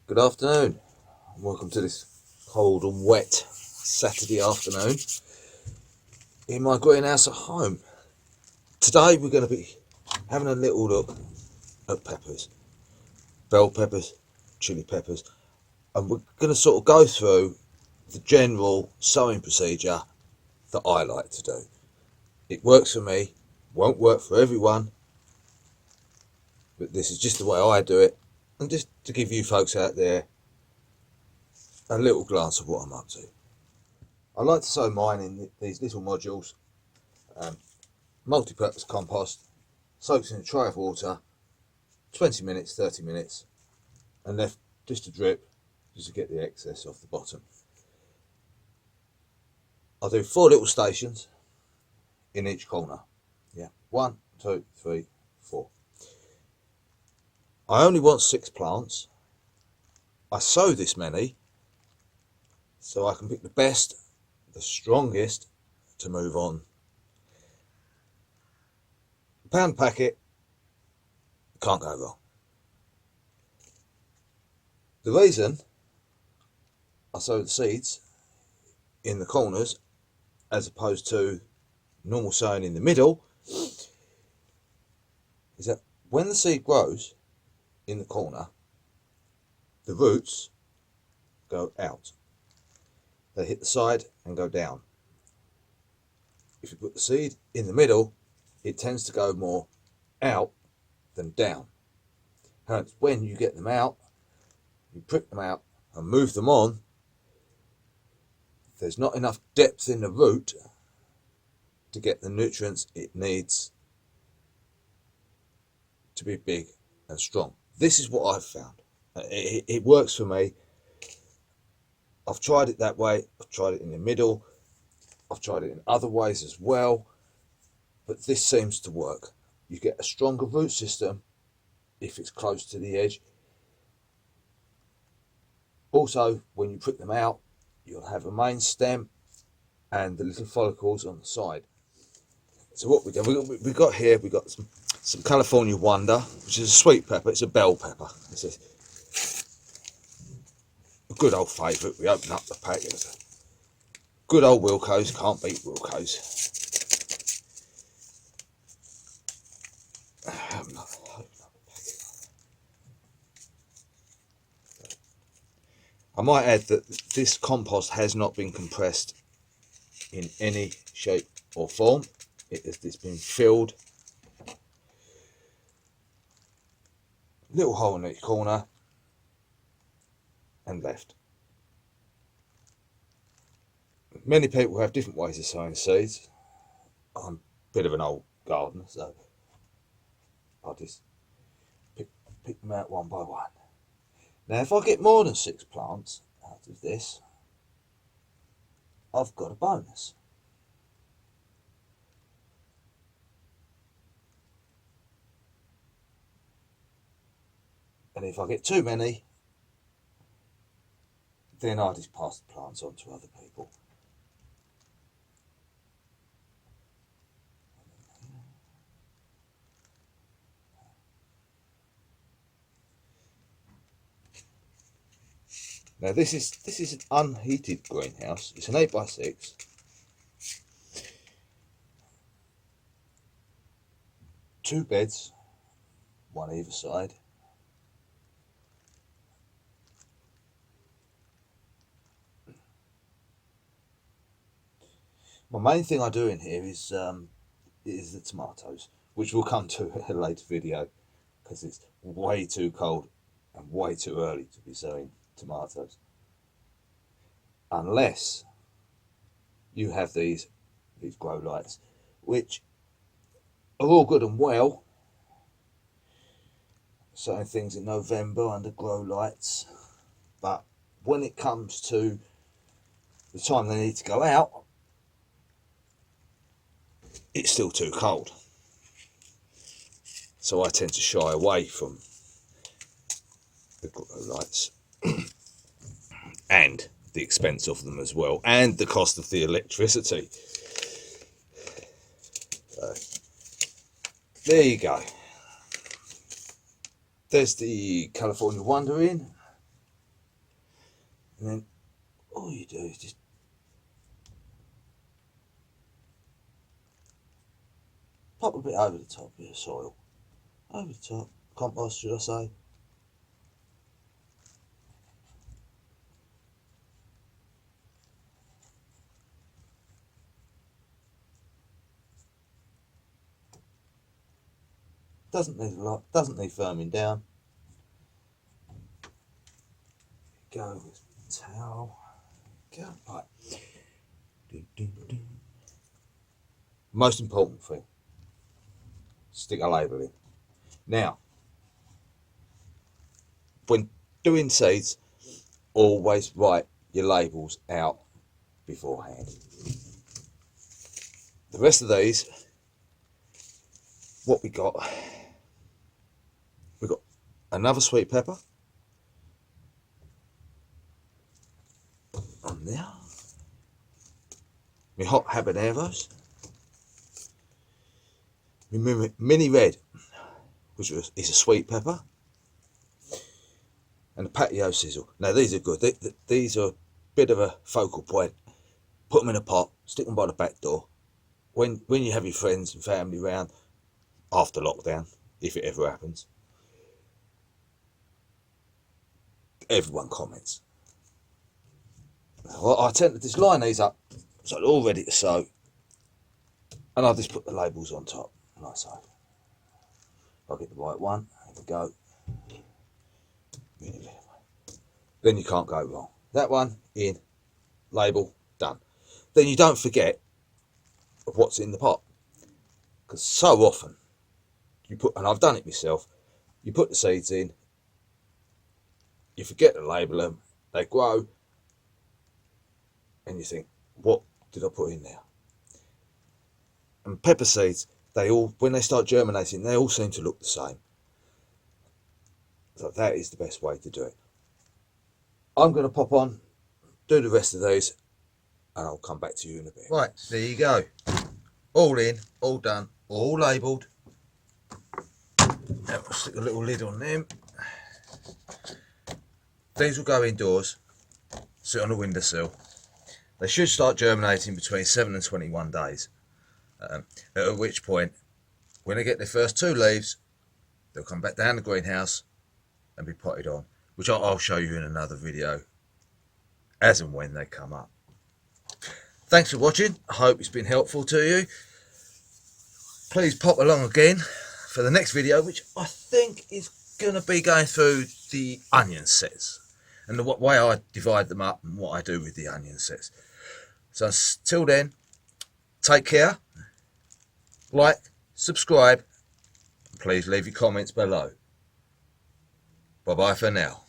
Good afternoon, and welcome to this cold and wet Saturday afternoon in my greenhouse at home. Today we're going to be having a little look at peppers, bell peppers, chili peppers, and we're going to sort of go through the general sowing procedure that I like to do. It works for me, won't work for everyone, but this is just the way I do it, and just to give you folks out there a little glance of what I'm up to. I like to sow mine in these little modules, multi-purpose compost, soaks in a tray of water, 20 minutes, 30 minutes, and left just to drip, just to get the excess off the bottom. I'll do 4 little stations in each corner. Yeah, 1, 2, 3, 4. I only want 6 plants. I sow this many so I can pick the best, the strongest to move on. Pound packet, can't go wrong. The reason I sow the seeds in the corners as opposed to normal sowing in the middle is that when the seed grows in the corner, the roots go out. They hit the side and go down. If you put the seed in the middle, it tends to go more out than down. Hence, when you get them out, you prick them out and move them on, there's not enough depth in the root to get the nutrients it needs to be big and strong. This is what I've found. It works for me. I've tried it that way. I've tried it in the middle. I've tried it in other ways as well. But this seems to work. You get a stronger root system if it's close to the edge. Also, when you prick them out, you'll have a main stem and the little follicles on the side. So what we do, we got here, we got some California Wonder, which is a sweet pepper. It's a bell pepper. It's a good old favourite. We open up the packet. Good old Wilco's, can't beat Wilco's. I might add that this compost has not been compressed in any shape or form. It's been filled. Little hole in each corner and left. Many people have different ways of sowing seeds. I'm a bit of an old gardener, so I'll just pick them out one by one. Now, if I get more than 6 plants out of this, I've got a bonus. And if I get too many, then I just pass the plants on to other people. Now this is an unheated greenhouse. It's an 8x6. Two beds, one either side. My main thing I do in here is the tomatoes, which we'll come to in a later video because it's way too cold and way too early to be sowing tomatoes. Unless you have these grow lights, which are all good and well, sowing things in November under grow lights, but when it comes to the time they need to go out, it's still too cold. So I tend to shy away from the grow lights and the expense of them as well, and the cost of the electricity. So, there you go. There's the California Wonder in. And then all you do is just pop a bit over the top, a bit of soil. Over the top, compost should I say. Doesn't need a lot, doesn't need firming down. Go with towel. Go. Right. Most important thing, stick a label in. Now, when doing seeds, always write your labels out beforehand. The rest of these, what we've got another sweet pepper on there, my hot habaneros, my mini red, which is a sweet pepper, and a patio sizzle. Now these are good. These are a bit of a focal point. Put them in a pot, stick them by the back door. When you have your friends and family round after lockdown, if it ever happens, everyone comments. Well, I tend to just line these up so they're all ready to sow, and I'll just put the labels on top, like so. I'll get the right one. There we go. Then you can't go wrong. That one in, label, done. Then you don't forget of what's in the pot, because so often you put, and I've done it myself, you put the seeds in, you forget to label them, they grow, and you think, what did I put in there? And pepper seeds, they all, when they start germinating, they all seem to look the same. So that is the best way to do it. I'm going to pop on, do the rest of these, and I'll come back to you in a bit. Right, there you go. All in, all done, all labelled. Now we'll stick a little lid on them. These will go indoors, sit on a windowsill. They should start germinating between 7 and 21 days. At which point, when they get their first 2 leaves, they'll come back down the greenhouse and be potted on, which I'll show you in another video as and when they come up. Thanks for watching. I hope it's been helpful to you. Please pop along again for the next video, which I think is going to be going through the onion sets and the way I divide them up and what I do with the onion sets. So till then, take care, like, subscribe, and please leave your comments below. Bye bye for now.